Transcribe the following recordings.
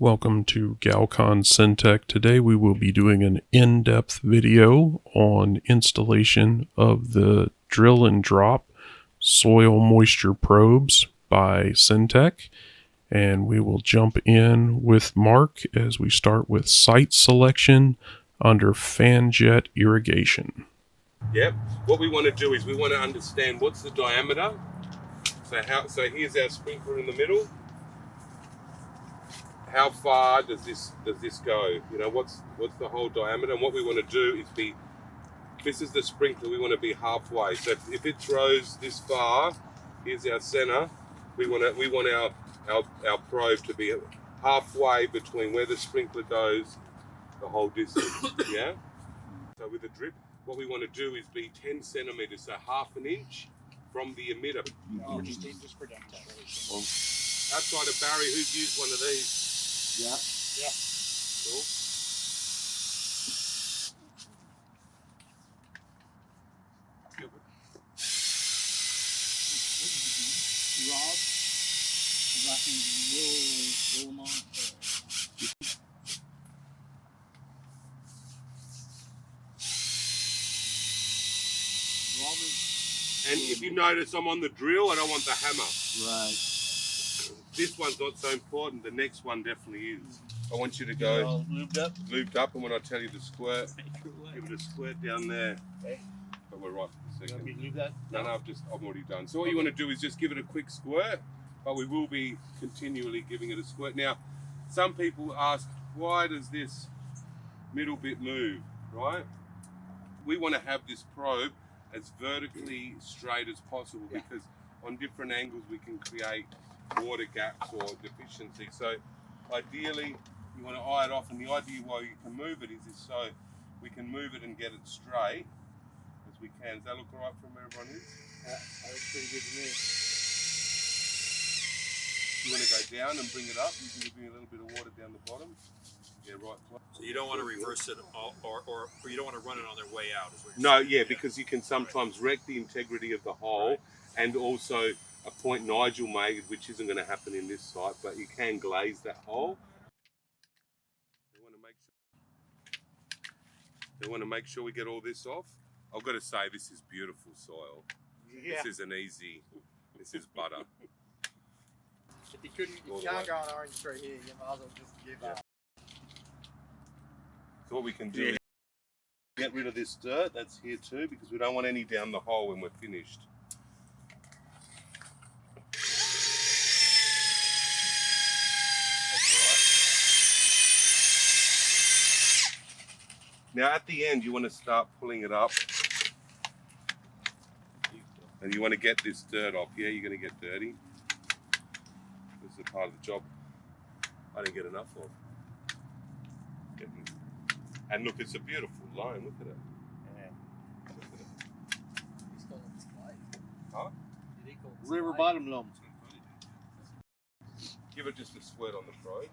Welcome to Galcon Sentek. Today we will be doing an in-depth video on installation of the drill and drop soil moisture probes by Sentek. And we will jump in with Mark as we start with site selection under fan jet irrigation. Yep. What we want to do is we want to understand what's the diameter. So here's our sprinkler in the middle. How far does this go? You know, what's the whole diameter? And what we want to do is this is the sprinkler, we want to be halfway. So if it throws this far, here's our center. We want our probe to be halfway between where the sprinkler goes, the whole distance. Yeah. So with the drip, what we want to do is be 10 centimeters, so half an inch from the emitter. Just for demonstration. Well, outside of Barry, who's used one of these? Yeah. Cool. Rob, roll them on. And if you notice, I'm on the drill. I don't want the hammer. Right. This one's not so important. The next one definitely is. I want you to go lubed up, and when I tell you to squirt, give it a squirt down there. Okay. But we're right for a second. You leave that? No, I'm already done. So what you want to do is just give it a quick squirt, but we will be continually giving it a squirt. Now, some people ask, why does this middle bit move, right? We want to have this probe as vertically straight as possible because on different angles we can create water gaps or deficiency. So ideally you want to eye it off, and the idea why you can move it is so we can move it and get it straight as we can. Does that look alright from where everyone is? That looks pretty good to me. You want to go down and bring it up, you can bring a little bit of water down the bottom. Yeah, right. So you don't want to reverse it or you don't want to run it on their way out, is what you're No, saying. yeah, because you can sometimes wreck the integrity of the hole, and also a point Nigel made, which isn't going to happen in this site, but you can glaze that hole. They want to make sure we get all this off. I've got to say, this is beautiful soil. Yeah. This isn't easy. This is butter. If you can't go on orange straight here, you might as well just give up. So what we can do is get rid of this dirt that's here too, because we don't want any down the hole when we're finished. Now at the end you want to start pulling it up, and you want to get this dirt off. Yeah, you're going to get dirty. This is a part of the job I didn't get enough of. And look, it's a beautiful line, look at it. Yeah. Look at it. He's calling this light. Huh? River bottom loam. Give it just a squirt on the probe.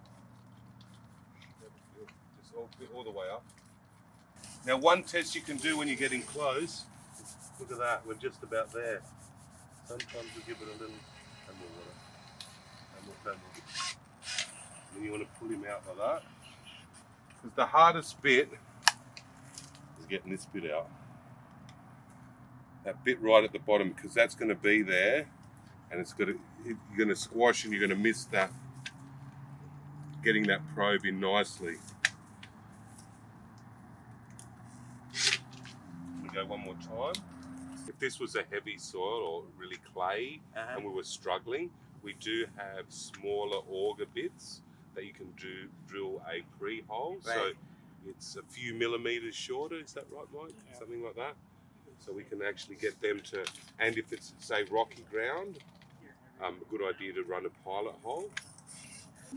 Just all the way up. Now one test you can do when you're getting close, look at that, we're just about there. Sometimes we give it a little, and more water, and more. And you want to pull him out like that. Because the hardest bit is getting this bit out. That bit right at the bottom, because that's going to be there, and you're going to squash and you're going to miss that, getting that probe in nicely. Go one more time. If this was a heavy soil or really clay and we were struggling, we do have smaller auger bits that you can drill a pre-hole. Right. So it's a few millimeters shorter, is that right, Mike? Yeah. Something like that. So we can actually get them to, and if it's say rocky ground, a good idea to run a pilot hole.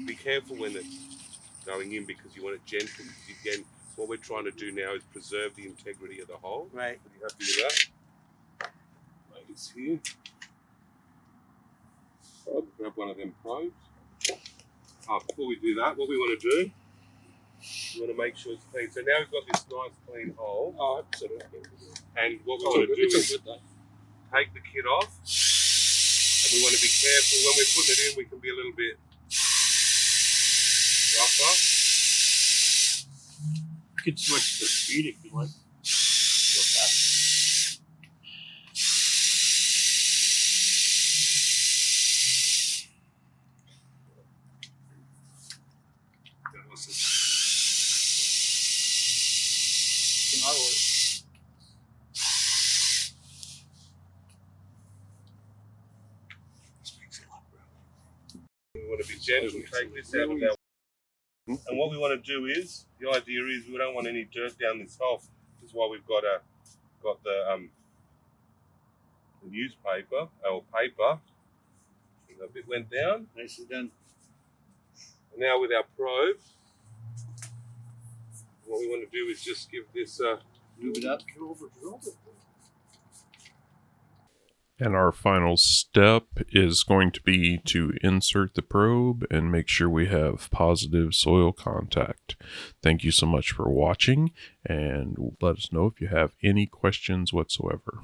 Be careful when it's going in because you want it gentle. Again, what we're trying to do now is preserve the integrity of the hole. Right. Are you happy with that? Ladies here. I'll grab one of them probes. Before we do that, what we want to do, we want to make sure it's clean. So now we've got this nice clean hole. Oh, absolutely. And what we want to do is take the kit off. And we want to be careful when we're putting it in. We can be a little bit rougher. You can switch the speed if you like. Go fast. That was it. In other words, This makes it a lot better. We want to be gentle, take this out of our. And what we want to do is, the idea is we don't want any dirt down this hole. This is why we've got the newspaper or paper. A bit went down. Nicely done. And now with our probe, what we want to do is just give this move it up. And our final step is going to be to insert the probe and make sure we have positive soil contact. Thank you so much for watching, and let us know if you have any questions whatsoever.